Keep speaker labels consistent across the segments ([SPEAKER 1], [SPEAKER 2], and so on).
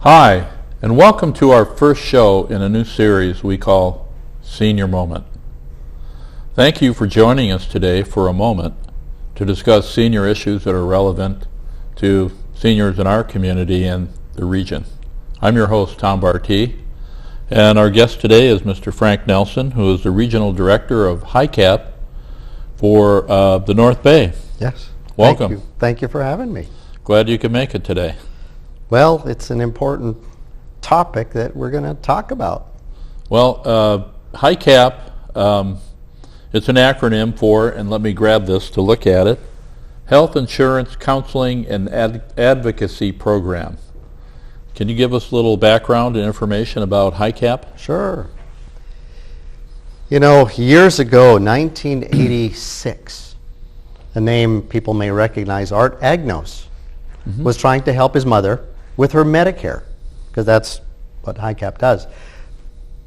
[SPEAKER 1] Hi, and welcome to our first show in a new series we call Senior Moment. Thank you for joining us today for a moment to discuss senior issues that are relevant to seniors in our community and the region. I'm your host, Tom Bartee, and our guest today is Mr. Frank Nelson, who is the Regional Director of HICAP for the North Bay.
[SPEAKER 2] Yes.
[SPEAKER 1] Welcome.
[SPEAKER 2] Thank you for having me.
[SPEAKER 1] Glad you could make it today.
[SPEAKER 2] Well, it's an important topic that we're going to talk about.
[SPEAKER 1] Well, HICAP, it's an acronym for, and let me grab this to look at it, Health Insurance Counseling and Advocacy Program. Can you give us a little background and information about HICAP?
[SPEAKER 2] Sure. You know, years ago, 1986, a name people may recognize, Art Agnos, was trying to help his mother with her Medicare, because that's what HICAP does.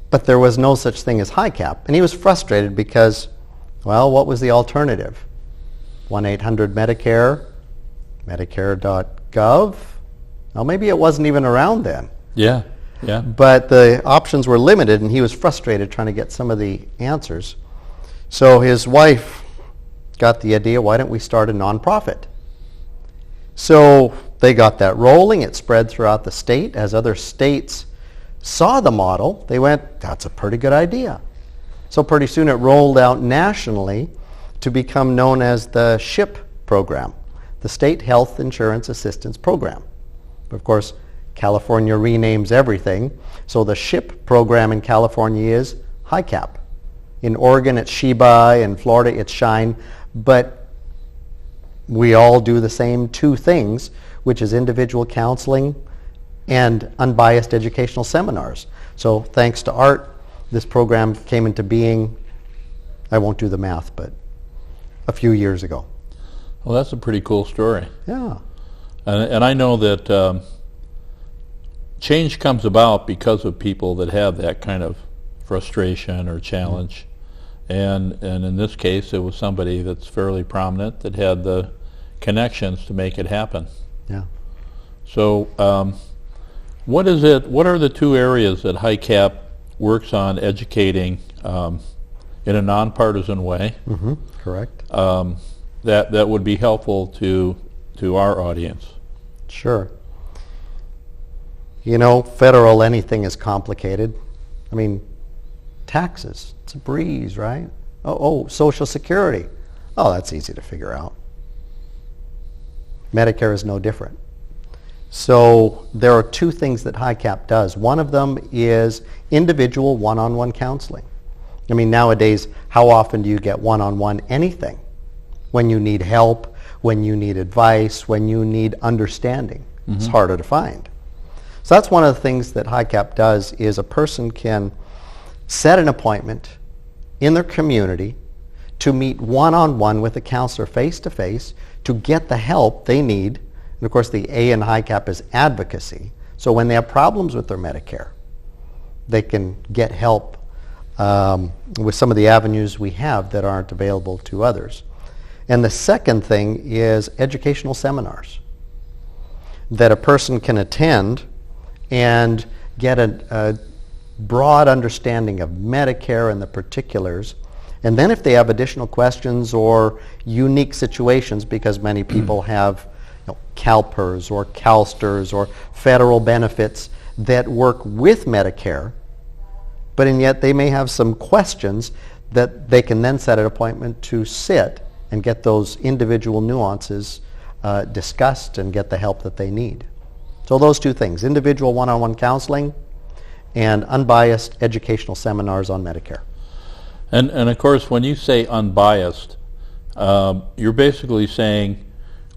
[SPEAKER 2] But there was no such thing as HICAP, and he was frustrated because, well, what was the alternative? 1-800-MEDICARE, Medicare.gov? Well, maybe it wasn't even around then.
[SPEAKER 1] Yeah.
[SPEAKER 2] But the options were limited, and he was frustrated trying to get some of the answers. So his wife got the idea, why don't we start a nonprofit? So they got that rolling. It spread throughout the state. As other states saw the model, they went, that's a pretty good idea. So pretty soon it rolled out nationally to become known as the SHIP program, the State Health Insurance Assistance Program. Of course, California renames everything. So the SHIP program in California is HICAP. In Oregon, it's SHIBA. In Florida, it's SHINE. But we all do the same two things, which is individual counseling and unbiased educational seminars. So thanks to Art, this program came into being, I won't do the math, but a few years ago.
[SPEAKER 1] Well, that's a pretty cool story.
[SPEAKER 2] Yeah.
[SPEAKER 1] And I know that change comes about because of people that have that kind of frustration or challenge. And in this case, it was somebody that's fairly prominent that had the connections to make it happen.
[SPEAKER 2] Yeah.
[SPEAKER 1] So what are the two areas that HICAP works on educating in a nonpartisan way?
[SPEAKER 2] Correct.
[SPEAKER 1] That would be helpful to our audience?
[SPEAKER 2] Sure. You know, federal anything is complicated. I mean, taxes, it's a breeze, right? Oh, Social Security. Oh, that's easy to figure out. Medicare is no different. So there are two things that HICAP does. One of them is individual one-on-one counseling. I mean, nowadays, how often do you get one-on-one anything? When you need help, when you need advice, when you need understanding. It's harder to find. So that's one of the things that HICAP does, is a person can set an appointment in their community to meet one-on-one with a counselor face-to-face to get the help they need. And of course, the A in HICAP is advocacy. So when they have problems with their Medicare, they can get help with some of the avenues we have that aren't available to others. And the second thing is educational seminars that a person can attend and get a broad understanding of Medicare and the particulars. And then if they have additional questions or unique situations, because many people have CalPERS or CalSTRS or federal benefits that work with Medicare, but and yet they may have some questions that they can then set an appointment to sit and get those individual nuances discussed and get the help that they need. So those two things, individual one-on-one counseling and unbiased educational seminars on Medicare.
[SPEAKER 1] And of course, when you say unbiased, you're basically saying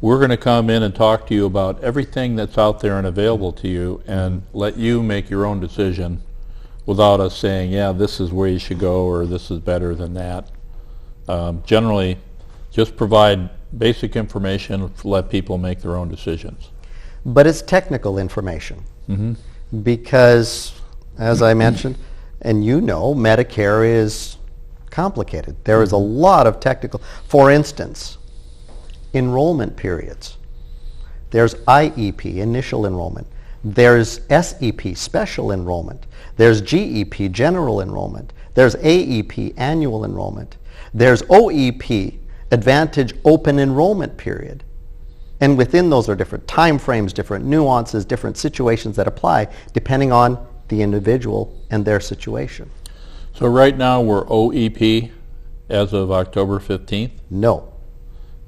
[SPEAKER 1] we're going to come in and talk to you about everything that's out there and available to you and let you make your own decision without us saying, yeah, this is where you should go or this is better than that. Generally, just provide basic information, let people make their own decisions.
[SPEAKER 2] But it's technical information because, as I mentioned, and you know, Medicare is complicated. There is a lot of technical, for instance, enrollment periods. There's IEP, initial enrollment. There's SEP, special enrollment. There's GEP, general enrollment. There's AEP, annual enrollment. There's OEP, advantage open enrollment period. And within those are different time frames, different nuances, different situations that apply depending on the individual and their situation.
[SPEAKER 1] So right now we're OEP as of October 15th?
[SPEAKER 2] No.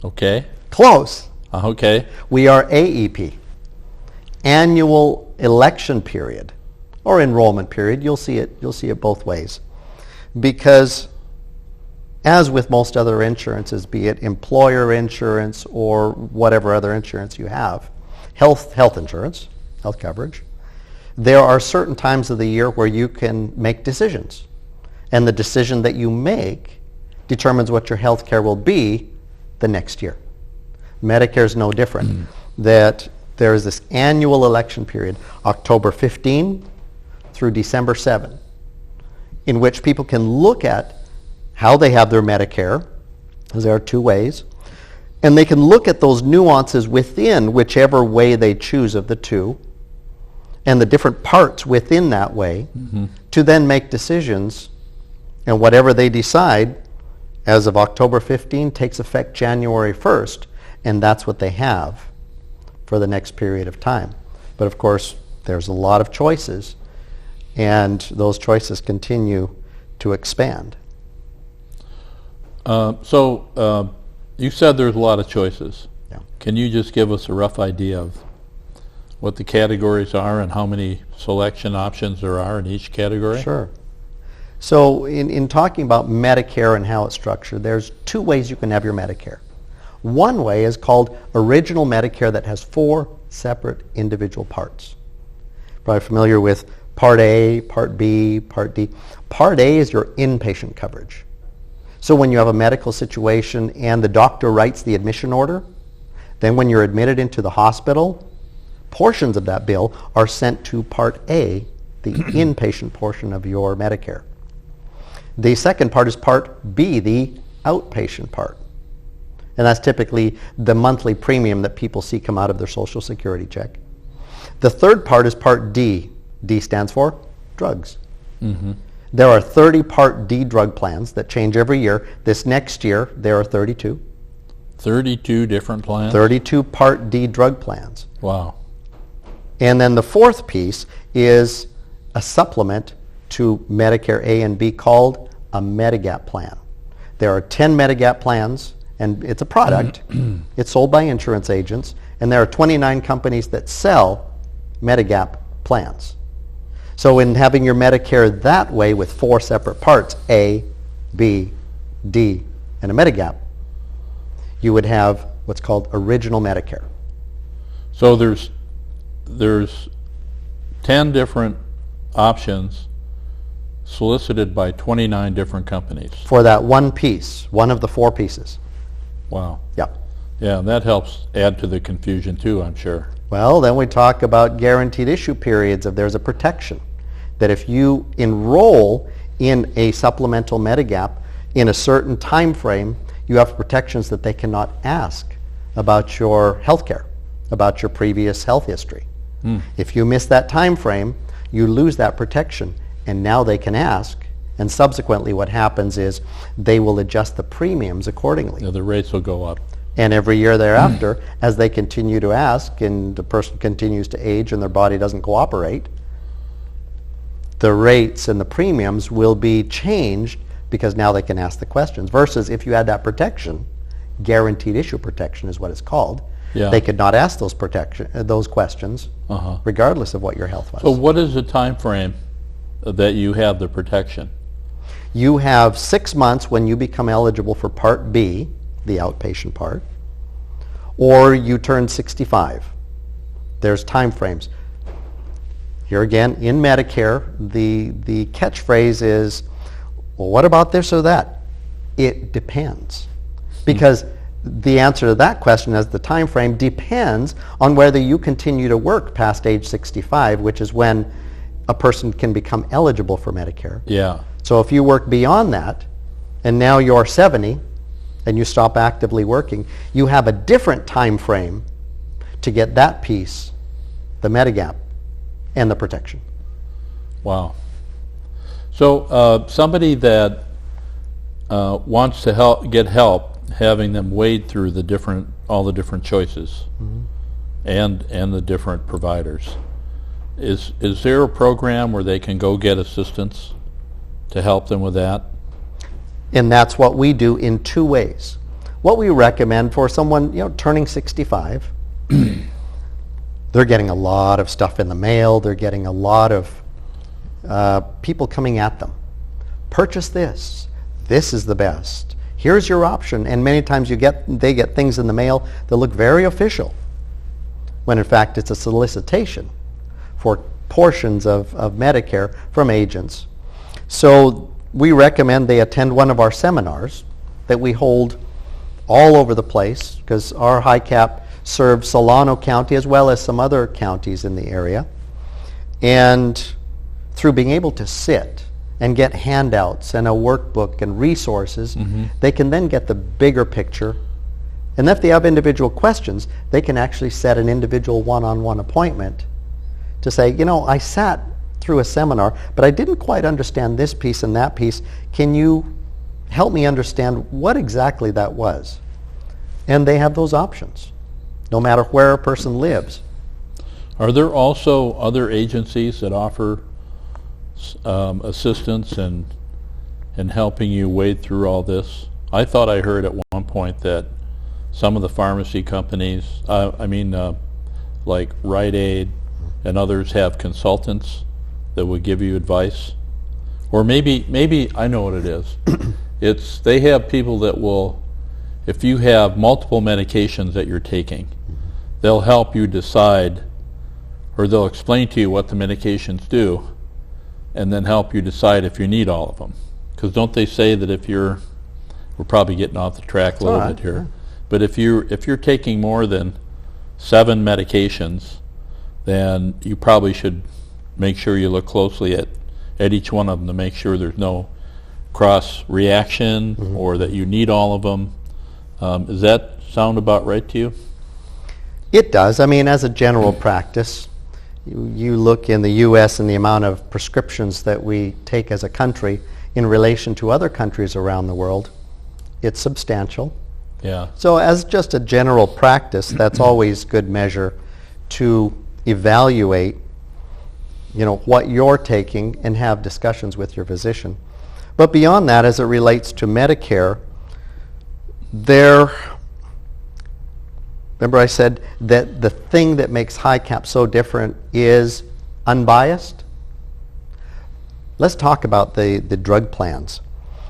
[SPEAKER 1] Okay.
[SPEAKER 2] Close.
[SPEAKER 1] Okay.
[SPEAKER 2] We are AEP, annual election period or enrollment period. You'll see it both ways. Because as with most other insurances, be it employer insurance or whatever other insurance you have, health insurance, health coverage, there are certain times of the year where you can make decisions. And the decision that you make determines what your health care will be the next year. Medicare is no different. That there is this annual election period, October 15 through December 7, in which people can look at how they have their Medicare, because there are two ways, and they can look at those nuances within whichever way they choose of the two, and the different parts within that way, to then make decisions, and whatever they decide as of October 15 takes effect January 1st, and that's what they have for the next period of time. But of course, there's a lot of choices, and those choices continue to expand.
[SPEAKER 1] So you said there's a lot of choices.
[SPEAKER 2] Yeah.
[SPEAKER 1] Can you just give us a rough idea of what the categories are and how many selection options there are in each category?
[SPEAKER 2] Sure. So in talking about Medicare and how it's structured, there's two ways you can have your Medicare. One way is called original Medicare that has 4 separate individual parts. Probably familiar with Part A, Part B, Part D. Part A is your inpatient coverage. So when you have a medical situation and the doctor writes the admission order, then when you're admitted into the hospital, portions of that bill are sent to Part A, the inpatient portion of your Medicare. The second part is Part B, the outpatient part. And that's typically the monthly premium that people see come out of their Social Security check. The third part is Part D. D stands for drugs. There are 30 Part D drug plans that change every year. This next year, there are 32.
[SPEAKER 1] 32 different plans?
[SPEAKER 2] 32 Part D drug plans.
[SPEAKER 1] Wow.
[SPEAKER 2] And then the fourth piece is a supplement to Medicare A and B called a Medigap plan. There are 10 Medigap plans, and it's a product. It's sold by insurance agents, and there are 29 companies that sell Medigap plans. So in having your Medicare that way with 4 separate parts, A, B, D, and a Medigap, you would have what's called original Medicare.
[SPEAKER 1] So there's 10 different options solicited by 29 different companies.
[SPEAKER 2] For that one piece, one of the 4 pieces.
[SPEAKER 1] Wow.
[SPEAKER 2] Yeah.
[SPEAKER 1] Yeah, and that helps add to the confusion too, I'm sure.
[SPEAKER 2] Well, then we talk about guaranteed issue periods. If there's a protection that if you enroll in a supplemental Medigap in a certain time frame, you have protections that they cannot ask about your health care, about your previous health history. If you miss that time frame, you lose that protection, and now they can ask, and subsequently what happens is they will adjust the premiums accordingly.
[SPEAKER 1] Yeah, the rates will go up.
[SPEAKER 2] And every year thereafter, as they continue to ask and the person continues to age and their body doesn't cooperate, the rates and the premiums will be changed because now they can ask the questions. Versus if you had that protection, guaranteed issue protection is what it's called, they could not ask those questions regardless of what your health was.
[SPEAKER 1] So what is the time frame that you have the protection?
[SPEAKER 2] You have 6 months when you become eligible for Part B, the outpatient part, or you turn 65. There's time frames. Here again, in Medicare, the catchphrase is, well, what about this or that? It depends. Because the answer to that question as the time frame depends on whether you continue to work past age 65, which is when a person can become eligible for Medicare.
[SPEAKER 1] Yeah.
[SPEAKER 2] So if you work beyond that, and now you're 70, and you stop actively working, you have a different time frame to get that piece, the Medigap and the protection.
[SPEAKER 1] Wow. So somebody that wants to get help, having them wade through all the different choices and the different providers. Is there a program where they can go get assistance to help them with that?
[SPEAKER 2] And that's what we do in two ways. What we recommend for someone, turning 65, they're getting a lot of stuff in the mail. They're getting a lot of people coming at them. Purchase this. This is the best. Here's your option. And many times they get things in the mail that look very official, when in fact it's a solicitation for portions of Medicare from agents. So we recommend they attend one of our seminars that we hold all over the place, because our high cap serves Solano County as well as some other counties in the area. And through being able to sit and get handouts and a workbook and resources, they can then get the bigger picture. And if they have individual questions, they can actually set an individual one-on-one appointment to say, I sat through a seminar, but I didn't quite understand this piece and that piece. Can you help me understand what exactly that was? And they have those options, no matter where a person lives.
[SPEAKER 1] Are there also other agencies that offer assistance in helping you wade through all this? I thought I heard at one point that some of the pharmacy companies, like Rite Aid and others, have consultants that would give you advice. Or maybe I know what it is. They have people that will, if you have multiple medications that you're taking, they'll help you decide, or they'll explain to you what the medications do, and then help you decide if you need all of them. Because don't they say that we're probably getting off the track a little bit here, but if you're taking more than 7 medications, then you probably should make sure you look closely at each one of them to make sure there's no cross reaction or that you need all of them. Does that sound about right to you?
[SPEAKER 2] It does. As a general practice, you look in the U.S. and the amount of prescriptions that we take as a country in relation to other countries around the world, it's substantial.
[SPEAKER 1] Yeah.
[SPEAKER 2] So as just a general practice, that's always good measure to evaluate, what you're taking and have discussions with your physician. But beyond that, as it relates to Medicare, remember I said that the thing that makes high cap so different is unbiased? Let's talk about the drug plans.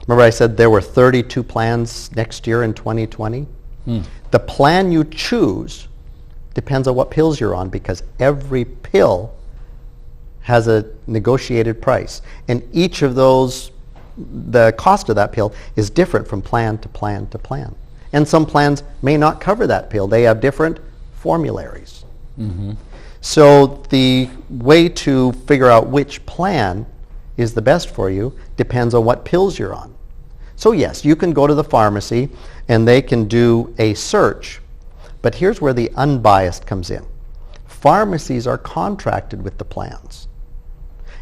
[SPEAKER 2] Remember I said there were 32 plans next year in 2020? The plan you choose depends on what pills you're on, because every pill has a negotiated price. And each of those, the cost of that pill is different from plan to plan to plan. And some plans may not cover that pill. They have different formularies. So the way to figure out which plan is the best for you depends on what pills you're on. So yes, you can go to the pharmacy and they can do a search, but here's where the unbiased comes in. Pharmacies are contracted with the plans.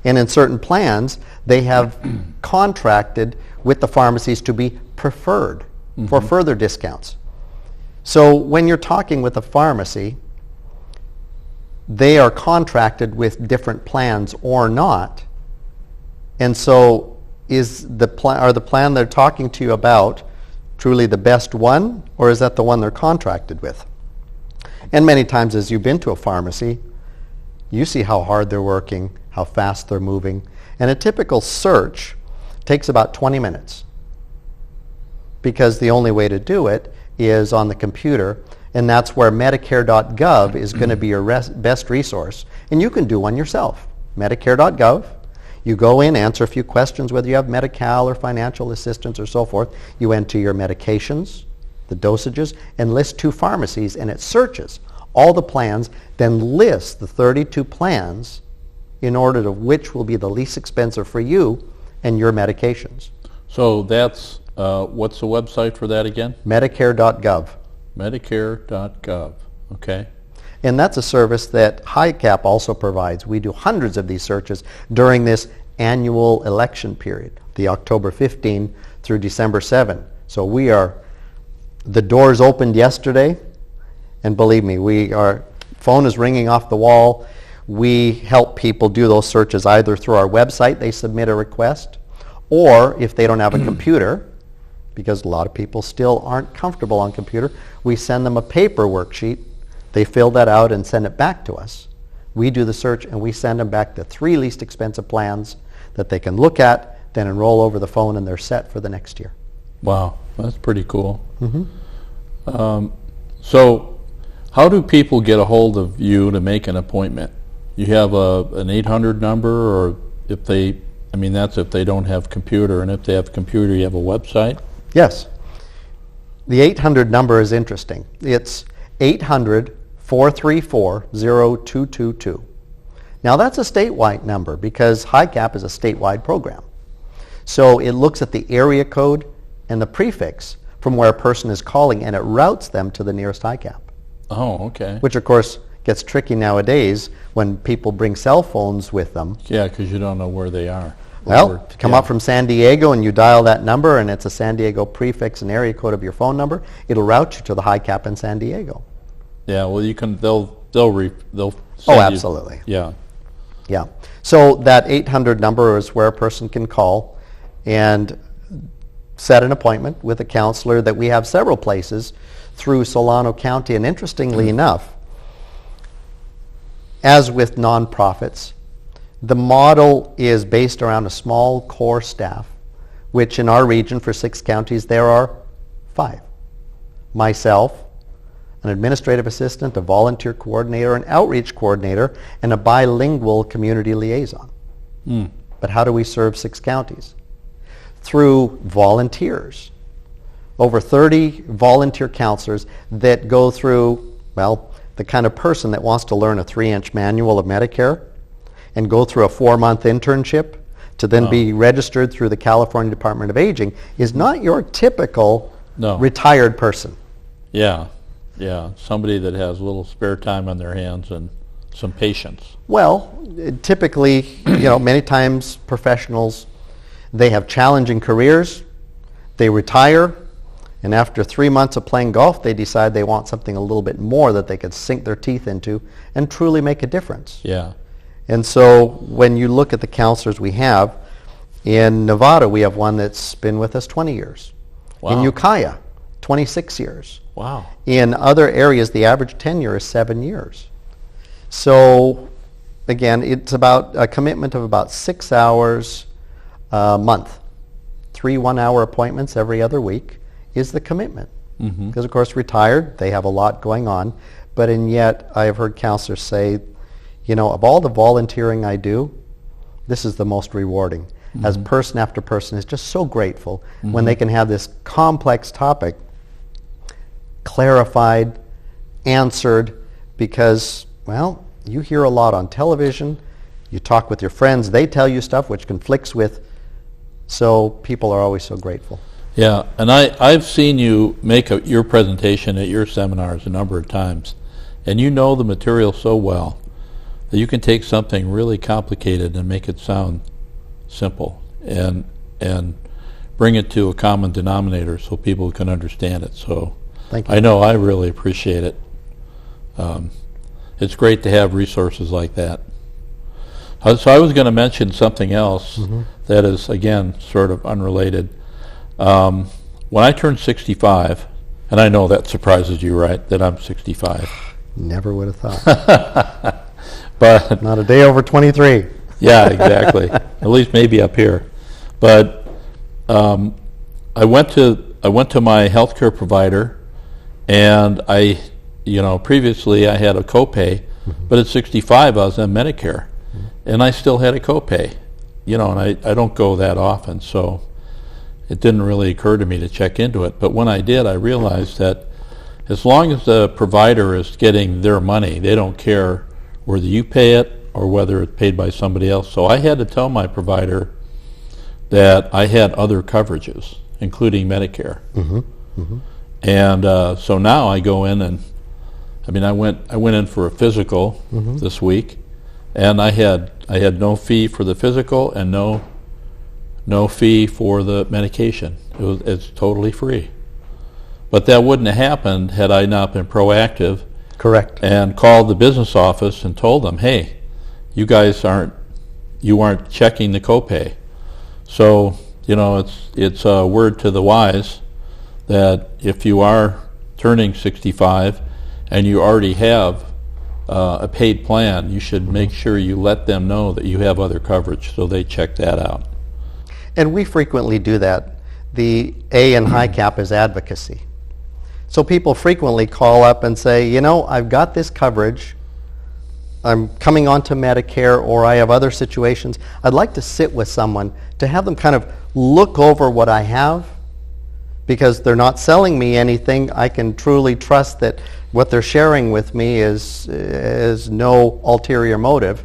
[SPEAKER 2] And in certain plans, they have contracted with the pharmacies to be preferred for further discounts. So when you're talking with a pharmacy, they are contracted with different plans or not. And so are the plan they're talking to you about truly the best one, or is that the one they're contracted with? And many times as you've been to a pharmacy, you see how hard they're working, how fast they're moving. And a typical search takes about 20 minutes, because the only way to do it is on the computer, and that's where Medicare.gov is going to be your best resource. And you can do one yourself. Medicare.gov. You go in, answer a few questions, whether you have Medi-Cal or financial assistance or so forth. You enter your medications, the dosages, and list 2 pharmacies, and it searches all the plans, then lists the 32 plans in order to which will be the least expensive for you and your medications.
[SPEAKER 1] So that's, what's the website for that again?
[SPEAKER 2] Medicare.gov.
[SPEAKER 1] Medicare.gov, okay.
[SPEAKER 2] And that's a service that HICAP also provides. We do hundreds of these searches during this annual election period, the October 15 through December 7. So the doors opened yesterday, and believe me, our phone is ringing off the wall. We help people do those searches either through our website, they submit a request, or if they don't have a computer, because a lot of people still aren't comfortable on computer, we send them a paper worksheet. They fill that out and send it back to us. We do the search and we send them back the 3 least expensive plans that they can look at, then enroll over the phone, and they're set for the next year.
[SPEAKER 1] Wow, that's pretty cool. So how do people get a hold of you to make an appointment? You have an 800 number, or if that's if they don't have computer, and if they have computer, you have a website?
[SPEAKER 2] Yes. The 800 number is interesting. It's 800-434-0222. Now that's a statewide number because HICAP is a statewide program. So it looks at the area code and the prefix from where a person is calling, and it routes them to the nearest HICAP.
[SPEAKER 1] Oh, okay.
[SPEAKER 2] Which of course gets tricky nowadays when people bring cell phones with them.
[SPEAKER 1] Yeah, because you don't know where they are.
[SPEAKER 2] Well, if you come up from San Diego and you dial that number and it's a San Diego prefix and area code of your phone number, it'll route you to the HICAP in San Diego.
[SPEAKER 1] Yeah, well, you can. They'll
[SPEAKER 2] Oh,
[SPEAKER 1] send
[SPEAKER 2] absolutely.
[SPEAKER 1] You,
[SPEAKER 2] Yeah. So that 800 number is where a person can call and set an appointment with a counselor that we have several places through Solano County. And interestingly enough, as with nonprofits, the model is based around a small core staff, which in our region for 6 counties there are 5. Myself, an administrative assistant, a volunteer coordinator, an outreach coordinator, and a bilingual community liaison. But how do we serve 6 counties? Through volunteers. Over 30 volunteer counselors that go through, well, the kind of person that wants to learn a 3-inch manual of Medicare and go through a 4-month internship to then be registered through the California Department of Aging is not your typical retired person.
[SPEAKER 1] Yeah, somebody that has a little spare time on their hands and some patience.
[SPEAKER 2] Well, typically, many times professionals, they have challenging careers, they retire, and after 3 months of playing golf, they decide they want something a little bit more that they could sink their teeth into and truly make a difference.
[SPEAKER 1] Yeah.
[SPEAKER 2] And so when you look at the counselors we have, in Nevada, we have one that's been with us 20 years.
[SPEAKER 1] Wow.
[SPEAKER 2] In Ukiah, 26 years.
[SPEAKER 1] Wow.
[SPEAKER 2] In other areas, the average tenure is 7 years. So, again, it's about a commitment of about 6 hours a month. 3 1-hour appointments every other week is the commitment. Because, of course, retired, they have a lot going on. But and yet, I have heard counselors say, of all the volunteering I do, this is the most rewarding. As person after person is just so grateful when they can have this complex topic clarified, answered, because, well, you hear a lot on television, you talk with your friends, they tell you stuff which conflicts with, so people are always so grateful.
[SPEAKER 1] Yeah, and I've seen you make your presentation at your seminars a number of times, and you know the material so well that you can take something really complicated and make it sound simple and bring it to a common denominator so people can understand it. So
[SPEAKER 2] Thank you.
[SPEAKER 1] I know I really appreciate it. It's great to have resources like that. So I was going to mention something else that is, again, sort of unrelated. When I turned 65, and I know that surprises you, right, that I'm 65.
[SPEAKER 2] Never would have thought.
[SPEAKER 1] But
[SPEAKER 2] not a day over 23.
[SPEAKER 1] Yeah, exactly. At least maybe up here. But I went to my healthcare provider, and previously I had a copay, but at 65 I was on Medicare, and I still had a copay. And I don't go that often, so it didn't really occur to me to check into it. But when I did, I realized that as long as the provider is getting their money, they don't care whether you pay it or whether it's paid by somebody else. So I had to tell my provider that I had other coverages, including Medicare. And so now I go in and I mean, I went in for a physical this week, and I had no fee for the physical and no fee for the medication. It's totally free. But that wouldn't have happened had I not been proactive.
[SPEAKER 2] Correct.
[SPEAKER 1] And called the business office and told them, hey, you guys aren't checking the copay. So, it's a word to the wise that if you are turning 65 and you already have a paid plan, you should make sure you let them know that you have other coverage so they check that out.
[SPEAKER 2] And we frequently do that. The A in HICAP is advocacy. So people frequently call up and say, I've got this coverage, I'm coming onto Medicare, or I have other situations. I'd like to sit with someone to have them kind of look over what I have, because they're not selling me anything. I can truly trust that what they're sharing with me is no ulterior motive.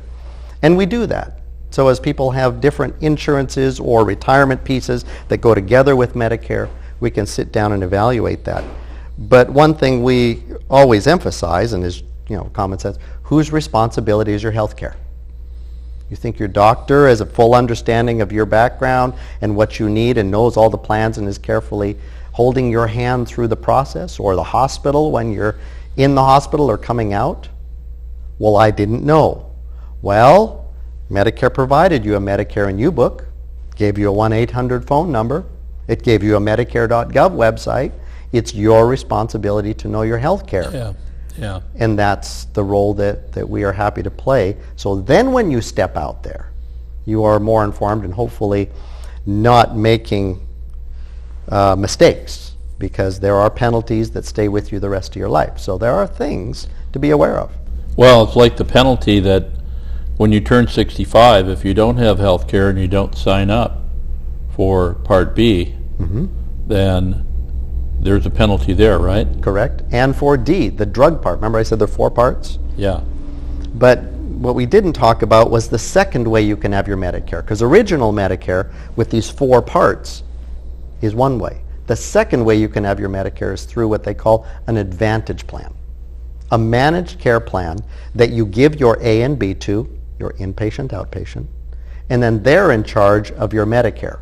[SPEAKER 2] And we do that. So as people have different insurances or retirement pieces that go together with Medicare, we can sit down and evaluate that. But one thing we always emphasize, and is common sense, whose responsibility is your health care? You think your doctor has a full understanding of your background and what you need and knows all the plans and is carefully holding your hand through the process, or the hospital when you're in the hospital or coming out? Well, I didn't know. Well, Medicare provided you a Medicare and U book, gave you a 1-800 phone number, it gave you a Medicare.gov website. It's your responsibility to know your health care.
[SPEAKER 1] Yeah.
[SPEAKER 2] And that's the role that we are happy to play. So then when you step out there, you are more informed and hopefully not making mistakes, because there are penalties that stay with you the rest of your life. So there are things to be aware of.
[SPEAKER 1] Well, it's like the penalty that when you turn 65, if you don't have health care and you don't sign up for Part B, then there's a penalty there, right?
[SPEAKER 2] Correct. And for D, the drug part. Remember I said there are 4 parts?
[SPEAKER 1] Yeah.
[SPEAKER 2] But what we didn't talk about was the second way you can have your Medicare, because original Medicare with these 4 parts is one way. The second way you can have your Medicare is through what they call an Advantage plan, a managed care plan that you give your A and B to, your inpatient, outpatient, and then they're in charge of your Medicare.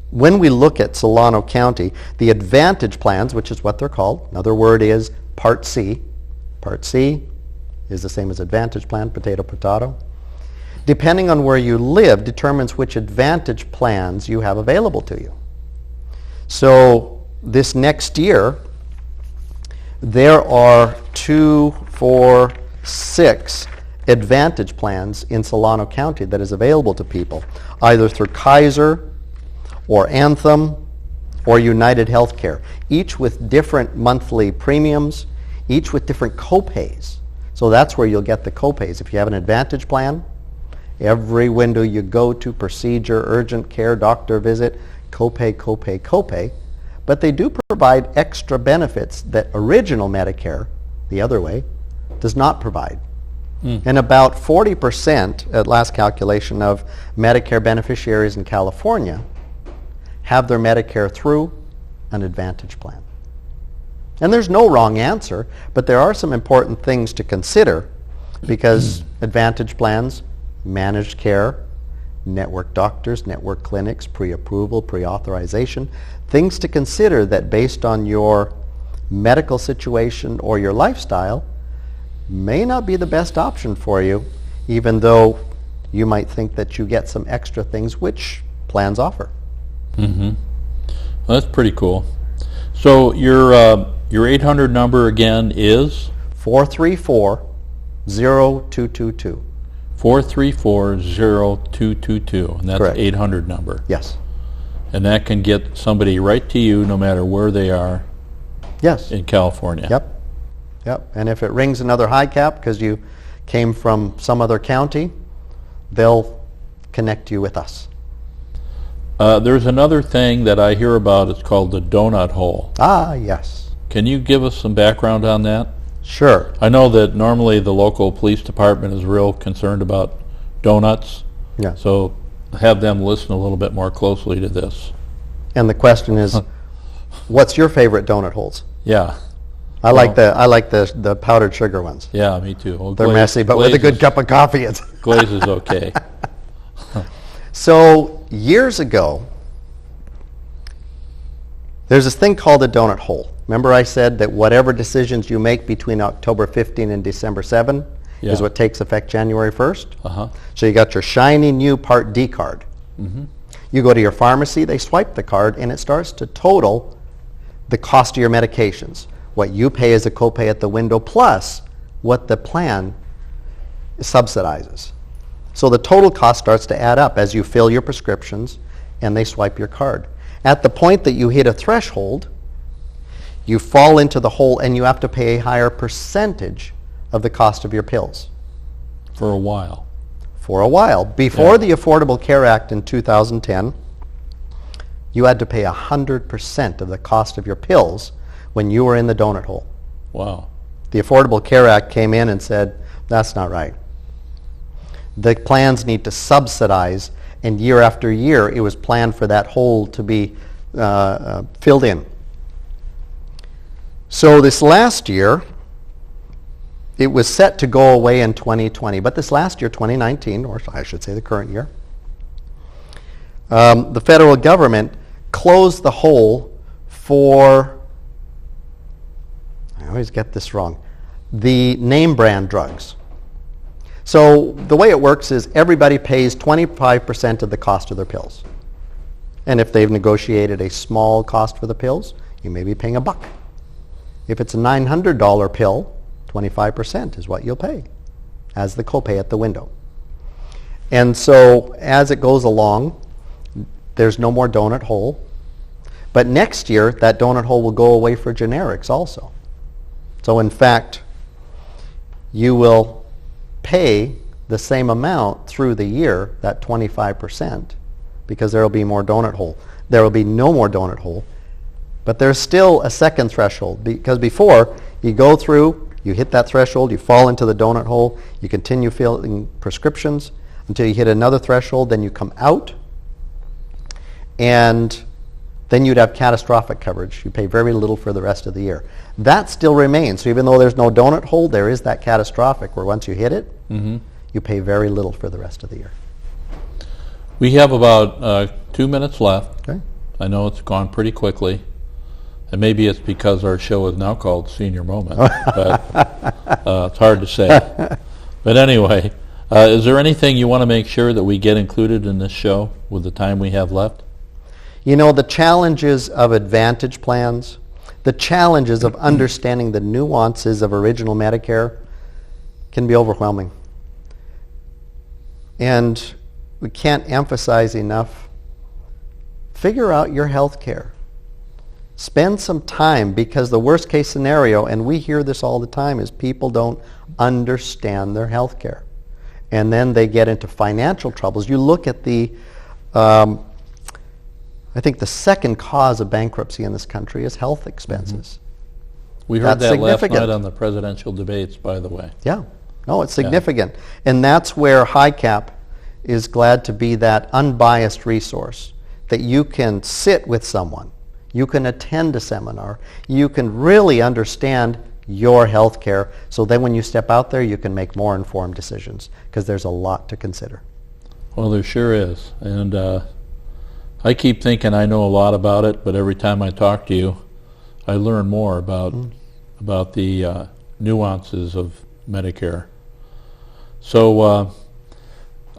[SPEAKER 2] When we look at Solano County, the Advantage plans, which is what they're called, another word is Part C. Part C is the same as Advantage plan, potato, potato. Depending on where you live, determines which Advantage plans you have available to you. So this next year, there are 2, 4, 6 Advantage plans in Solano County that is available to people, either through Kaiser or Anthem or United Healthcare, each with different monthly premiums, each with different copays. So that's where you'll get the copays. If you have an Advantage plan, every window you go to, procedure, urgent care, doctor visit, copay, copay, copay. But they do provide extra benefits that original Medicare, the other way, does not provide. And about 40%, at last calculation, of Medicare beneficiaries in California have their Medicare through an Advantage plan. And there's no wrong answer, but there are some important things to consider, because Advantage plans, managed care, network doctors, network clinics, pre-approval, pre-authorization, things to consider that based on your medical situation or your lifestyle may not be the best option for you, even though you might think that you get some extra things which plans offer.
[SPEAKER 1] Well, that's pretty cool. So your 800 number again is?
[SPEAKER 2] 434-0222.
[SPEAKER 1] 434-0222, and that's
[SPEAKER 2] Correct.
[SPEAKER 1] 800 number.
[SPEAKER 2] Yes.
[SPEAKER 1] And that can get somebody right to you no matter where they are
[SPEAKER 2] Yes.
[SPEAKER 1] in California.
[SPEAKER 2] Yep. And if it rings another HICAP because you came from some other county, they'll connect you with us.
[SPEAKER 1] There's another thing that I hear about. It's called the donut hole.
[SPEAKER 2] Ah, yes.
[SPEAKER 1] Can you give us some background on that?
[SPEAKER 2] Sure.
[SPEAKER 1] I know that normally the local police department is real concerned about donuts.
[SPEAKER 2] Yeah.
[SPEAKER 1] So have them listen a little bit more closely to this.
[SPEAKER 2] And the question is, what's your favorite donut holes?
[SPEAKER 1] Yeah.
[SPEAKER 2] I like the powdered sugar ones.
[SPEAKER 1] Yeah, me too. Well,
[SPEAKER 2] They're messy, but with a good cup of coffee, it's
[SPEAKER 1] glaze is okay.
[SPEAKER 2] So years ago, there's this thing called a donut hole. Remember I said that whatever decisions you make between October 15 and December 7 is what takes effect January 1st?
[SPEAKER 1] Uh-huh.
[SPEAKER 2] So you got your shiny new Part D card. Mm-hmm. You go to your pharmacy, they swipe the card, and it starts to total the cost of your medications. What you pay as a copay at the window plus what the plan subsidizes. So the total cost starts to add up as you fill your prescriptions and they swipe your card. At the point that you hit a threshold, you fall into the hole and you have to pay a higher percentage of the cost of your pills.
[SPEAKER 1] For a while.
[SPEAKER 2] For a while. Before the Affordable Care Act in 2010, you had to pay 100% of the cost of your pills when you were in the donut hole.
[SPEAKER 1] Wow.
[SPEAKER 2] The Affordable Care Act came in and said, that's not right. The plans need to subsidize, and year after year it was planned for that hole to be filled in. So this last year, it was set to go away in 2020, but this last year, 2019, or I should say the current year, the federal government closed the hole for, I always get this wrong, the name brand drugs. So the way it works is everybody pays 25% of the cost of their pills. And if they've negotiated a small cost for the pills, you may be paying $1. If it's a $900 pill, 25% is what you'll pay as the copay at the window. And so as it goes along, there's no more donut hole. But next year, that donut hole will go away for generics also. So in fact, you will pay the same amount through the year, that 25%, because there will be more donut hole. There will be no more donut hole, but there's still a second threshold, because before you go through, you hit that threshold, you fall into the donut hole, you continue filling prescriptions until you hit another threshold, then you come out, and then you'd have catastrophic coverage. You pay very little for the rest of the year. That still remains. So even though there's no donut hole, there is that catastrophic where once you hit it, you pay very little for the rest of the year.
[SPEAKER 1] We have about 2 minutes left.
[SPEAKER 2] Okay.
[SPEAKER 1] I know it's gone pretty quickly. And maybe it's because our show is now called Senior Moment, but it's hard to say. But anyway, is there anything you want to make sure that we get included in this show with the time we have left?
[SPEAKER 2] You know, the challenges of Advantage plans, the challenges of understanding the nuances of original Medicare can be overwhelming. And we can't emphasize enough, figure out your health care. Spend some time, because the worst case scenario, and we hear this all the time, is people don't understand their health care. And then they get into financial troubles. You look at the I think the second cause of bankruptcy in this country is health expenses.
[SPEAKER 1] We heard that last night on the presidential debates, by the way.
[SPEAKER 2] Yeah. No, it's significant. And that's where HICAP is glad to be that unbiased resource, that you can sit with someone, you can attend a seminar, you can really understand your health care, so then when you step out there, you can make more informed decisions, because there's a lot to consider. Well,
[SPEAKER 1] there sure is. And I keep thinking I know a lot about it, but every time I talk to you, I learn more about the nuances of Medicare. So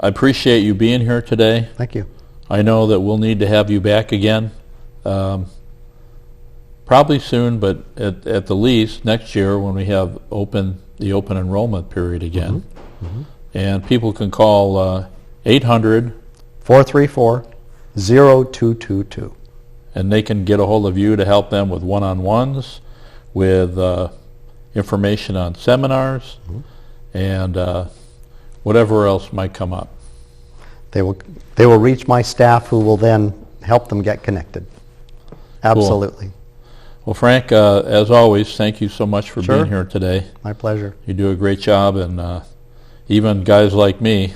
[SPEAKER 1] I appreciate you being here today.
[SPEAKER 2] Thank you.
[SPEAKER 1] I know that we'll need to have you back again, probably soon, but at the least next year when we have the open enrollment period again. And people can call
[SPEAKER 2] 800-434-0222.
[SPEAKER 1] And they can get a hold of you to help them with one-on-ones, with information on seminars, and whatever else might come up.
[SPEAKER 2] They will reach my staff, who will then help them get connected. Absolutely.
[SPEAKER 1] Cool. Well, Frank, as always, thank you so much for being here today.
[SPEAKER 2] My pleasure.
[SPEAKER 1] You do a great job, and even guys like me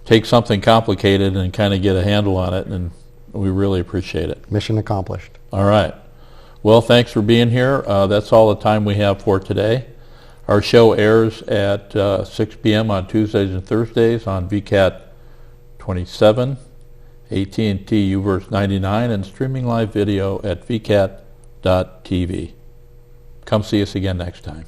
[SPEAKER 1] take something complicated and kind of get a handle on it, and we really appreciate it.
[SPEAKER 2] Mission accomplished.
[SPEAKER 1] All right. Well, thanks for being here. That's all the time we have for today. Our show airs at 6 p.m. on Tuesdays and Thursdays on VCAT 27, AT&T UVerse 99, and streaming live video at vcat.tv. Come see us again next time.